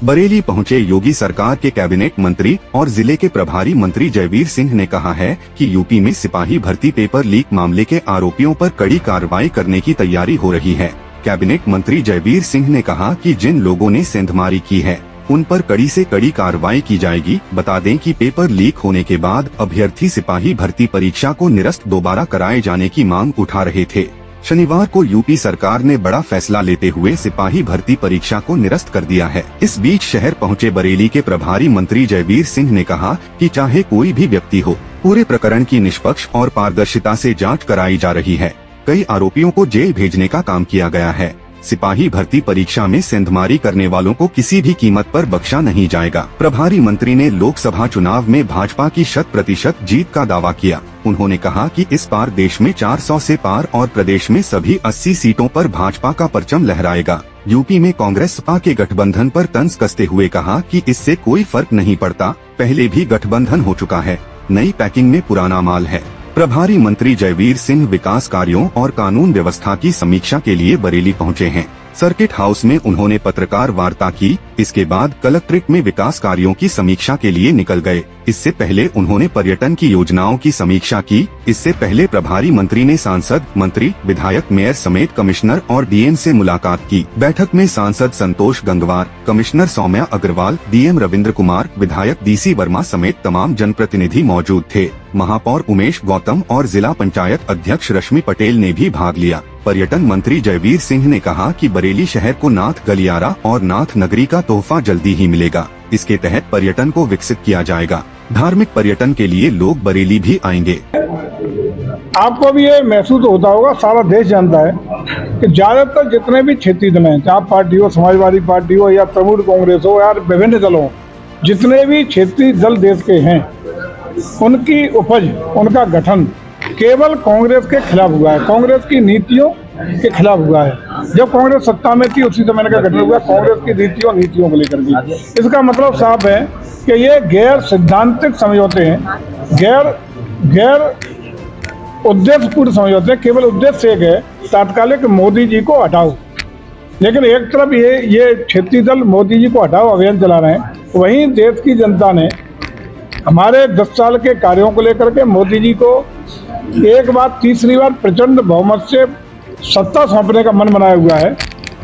बरेली पहुंचे योगी सरकार के कैबिनेट मंत्री और जिले के प्रभारी मंत्री जयवीर सिंह ने कहा है कि यूपी में सिपाही भर्ती पेपर लीक मामले के आरोपियों पर कड़ी कार्रवाई करने की तैयारी हो रही है। कैबिनेट मंत्री जयवीर सिंह ने कहा कि जिन लोगों ने सेंधमारी की है उन पर कड़ी से कड़ी कार्रवाई की जाएगी। बता दें कि पेपर लीक होने के बाद अभ्यर्थी सिपाही भर्ती परीक्षा को निरस्त दोबारा कराए जाने की मांग उठा रहे थे। शनिवार को यूपी सरकार ने बड़ा फैसला लेते हुए सिपाही भर्ती परीक्षा को निरस्त कर दिया है। इस बीच शहर पहुंचे बरेली के प्रभारी मंत्री जयवीर सिंह ने कहा कि चाहे कोई भी व्यक्ति हो, पूरे प्रकरण की निष्पक्ष और पारदर्शिता से जांच कराई जा रही है। कई आरोपियों को जेल भेजने का काम किया गया है। सिपाही भर्ती परीक्षा में सेंधमारी करने वालों को किसी भी कीमत पर बख्शा नहीं जाएगा। प्रभारी मंत्री ने लोकसभा चुनाव में भाजपा की 100% जीत का दावा किया। उन्होंने कहा कि इस बार देश में 400 से पार और प्रदेश में सभी 80 सीटों पर भाजपा का परचम लहराएगा। यूपी में कांग्रेस सपा के गठबंधन पर तंज कसते हुए कहा कि इससे कोई फर्क नहीं पड़ता, पहले भी गठबंधन हो चुका है, नई पैकिंग में पुराना माल है। प्रभारी मंत्री जयवीर सिंह विकास कार्यों और कानून व्यवस्था की समीक्षा के लिए बरेली पहुंचे हैं। सर्किट हाउस में उन्होंने पत्रकार वार्ता की। इसके बाद कलेक्ट्रेट में विकास कार्यों की समीक्षा के लिए निकल गए। इससे पहले उन्होंने पर्यटन की योजनाओं की समीक्षा की। इससे पहले प्रभारी मंत्री ने सांसद, मंत्री, विधायक, मेयर समेत कमिश्नर और डीएम से मुलाकात की। बैठक में सांसद संतोष गंगवार, कमिश्नर सौम्या अग्रवाल, डीएम रविंद्र कुमार, विधायक डीसी वर्मा समेत तमाम जनप्रतिनिधि मौजूद थे। महापौर उमेश गौतम और जिला पंचायत अध्यक्ष रश्मि पटेल ने भी भाग लिया। पर्यटन मंत्री जयवीर सिंह ने कहा कि बरेली शहर को नाथ गलियारा और नाथ नगरी का तोहफा जल्दी ही मिलेगा। इसके तहत पर्यटन को विकसित किया जाएगा। धार्मिक पर्यटन के लिए लोग बरेली भी आएंगे। आपको भी ये महसूस होता होगा, सारा देश जानता है कि ज्यादातर जितने भी क्षेत्रीय दल हैं, चाहे पार्टी हो, समाजवादी पार्टी हो या तृणमूल कांग्रेस हो या विभिन्न दल हो, जितने भी क्षेत्रीय दल देश के हैं, उनकी उपज, उनका गठन केवल कांग्रेस के खिलाफ हुआ है, कांग्रेस की नीतियों के खिलाफ हुआ है। जब कांग्रेस सत्ता में थी उसी समय का गठन हुआ कांग्रेस की नीतियों को लेकर के। इसका मतलब साफ है कि ये गैर सिद्धांतिक समझौते हैं, गैर उद्देश्यपूर्ण समझौते हैं। केवल उद्देश्य एक है, तात्कालिक मोदी जी को हटाओ। लेकिन एक तरफ ये क्षेत्रीय दल मोदी जी को हटाओ अभियान चला रहे हैं, वहीं देश की जनता ने हमारे 10 साल के कार्यों को लेकर के मोदी जी को एक बार, तीसरी बार प्रचंड बहुमत से सत्ता सौंपने का मन बनाया हुआ है।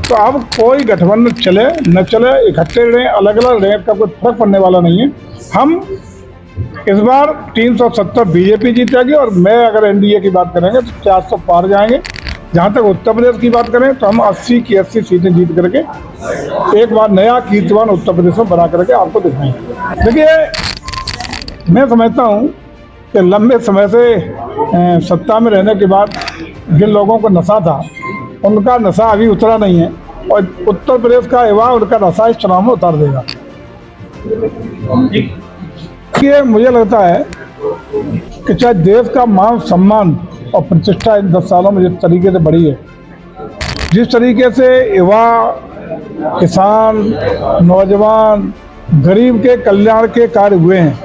तो अब कोई गठबंधन चले न चले, इकट्ठे रहें, अलग अलग रहें, का कोई फर्क पड़ने वाला नहीं है। हम इस बार 370 बीजेपी जीतेगी और मैं अगर एनडीए की बात करेंगे तो 400 पार जाएंगे। जहाँ तक उत्तर प्रदेश की बात करें तो हम 80 की 80 सीटें जीत करके एक बार नया कीर्तिमान उत्तर प्रदेश में बना करके आपको दिखाएंगे। देखिए, मैं समझता हूँ कि लंबे समय से सत्ता में रहने के बाद जिन लोगों को नशा था, उनका नशा अभी उतरा नहीं है और उत्तर प्रदेश का युवा उनका नशा इस चुनाव में उतार देगा। ये मुझे लगता है कि चाहे देश का मान सम्मान और प्रतिष्ठा इन 10 सालों में जिस तरीके से बढ़ी है, जिस तरीके से युवा, किसान, नौजवान, गरीब के कल्याण के कार्य हुए हैं,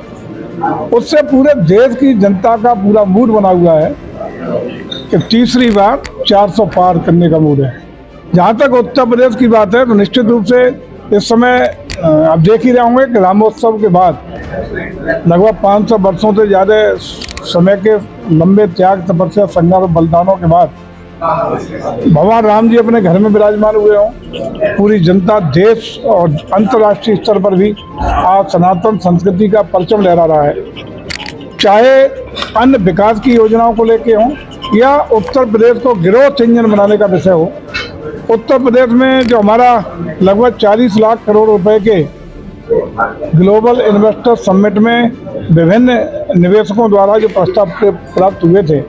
उससे पूरे देश की जनता का पूरा मूड बना हुआ है कि तीसरी बार 400 पार करने का मूड है। जहाँ तक उत्तर प्रदेश की बात है तो निश्चित रूप से इस समय आप देख ही रहे होंगे कि रामोत्सव के बाद लगभग 500 वर्षों से ज़्यादा समय के लंबे त्याग, तपस्या, संघर्ष, बलिदानों के बाद भगवान राम जी अपने घर में विराजमान हुए हों। पूरी जनता देश और अंतर्राष्ट्रीय स्तर पर भी आज सनातन संस्कृति का परचम लहरा रहा है, चाहे अन्य विकास की योजनाओं को लेके हों या उत्तर प्रदेश को ग्रोथ इंजन बनाने का विषय हो। उत्तर प्रदेश में जो हमारा लगभग 40 लाख करोड़ रुपए के ग्लोबल इन्वेस्टर समिट में विभिन्न निवेशकों द्वारा जो प्रस्ताव प्राप्त हुए थे,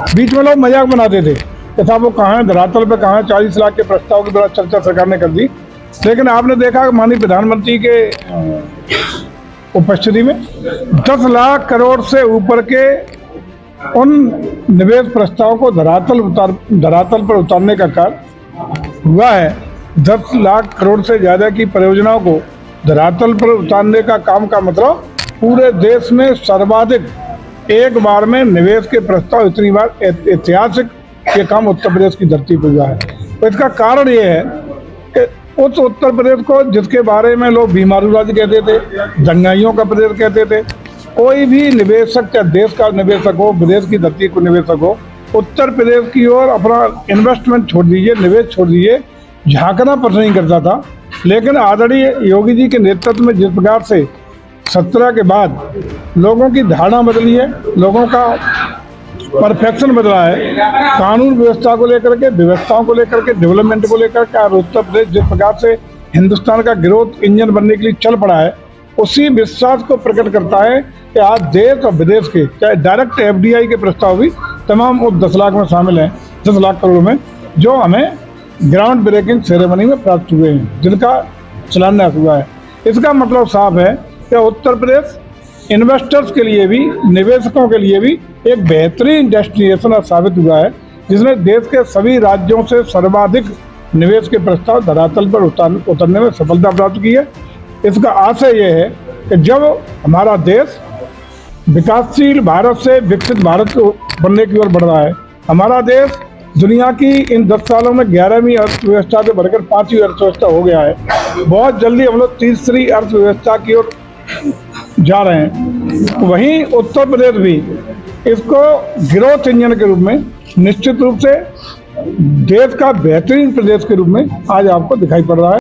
बीच में लोग मजाक बनाते थे कि साहब वो कहाँ है, धरातल पे कहाँ है। 40 लाख के प्रस्ताव की बड़ा चर्चा सरकार ने कर दी, लेकिन आपने देखा कि माननीय प्रधानमंत्री के उपस्थिति में 10 लाख करोड़ से ऊपर के उन निवेश प्रस्ताव को धरातल पर उतारने का कार्य हुआ है। 10 लाख करोड़ से ज़्यादा की परियोजनाओं को धरातल पर उतारने का काम का मतलब पूरे देश में सर्वाधिक एक बार में निवेश के प्रस्ताव इतनी बार ऐतिहासिक ये काम उत्तर प्रदेश की धरती पर हुआ है। तो इसका कारण ये है कि उस उत्तर प्रदेश को जिसके बारे में लोग बीमारू राज्य कहते थे, दंगाइयों का प्रदेश कहते थे, कोई भी निवेशक, चाहे देश का निवेशक हो, विदेश की धरती को निवेशक हो, उत्तर प्रदेश की ओर अपना इन्वेस्टमेंट छोड़ दीजिए, निवेश छोड़ दीजिए, झांकना पसंद नहीं करता था। लेकिन आदरणीय योगी जी के नेतृत्व में जिस प्रकार से 17 के बाद लोगों की धारणा बदली है, लोगों का परफेक्शन बदला है, कानून व्यवस्था को लेकर के, व्यवस्थाओं को लेकर के, डेवलपमेंट को लेकर के, और उत्तर प्रदेश जिस प्रकार से हिंदुस्तान का ग्रोथ इंजन बनने के लिए चल पड़ा है, उसी विश्वास को प्रकट करता है कि आज देश और विदेश के, चाहे डायरेक्ट FDI के प्रस्ताव भी तमाम उस 10 लाख में शामिल हैं, 10 लाख करोड़ में, जो हमें ग्राउंड ब्रेकिंग सेरेमनी में प्राप्त हुए हैं, जिनका शिलान्यास हुआ है। इसका मतलब साफ है कि उत्तर प्रदेश इन्वेस्टर्स के लिए भी, निवेशकों के लिए भी एक बेहतरीन डेस्टिनेशन साबित हुआ है, जिसमें देश के सभी राज्यों से सर्वाधिक निवेश के प्रस्ताव धरातल पर उतरने में सफलता प्राप्त की है। इसका आशय यह है कि जब हमारा देश विकासशील भारत से विकसित भारत बनने की ओर बढ़ रहा है, हमारा देश दुनिया की इन 10 सालों में 11वीं अर्थव्यवस्था से बढ़कर 5वीं अर्थव्यवस्था हो गया है। बहुत जल्दी हम लोग तीसरी अर्थव्यवस्था की ओर जा रहे हैं। वहीं उत्तर प्रदेश भी इसको ग्रोथ इंजन के रूप में, निश्चित रूप से देश का बेहतरीन प्रदेश के रूप में आज आपको दिखाई पड़ रहा है।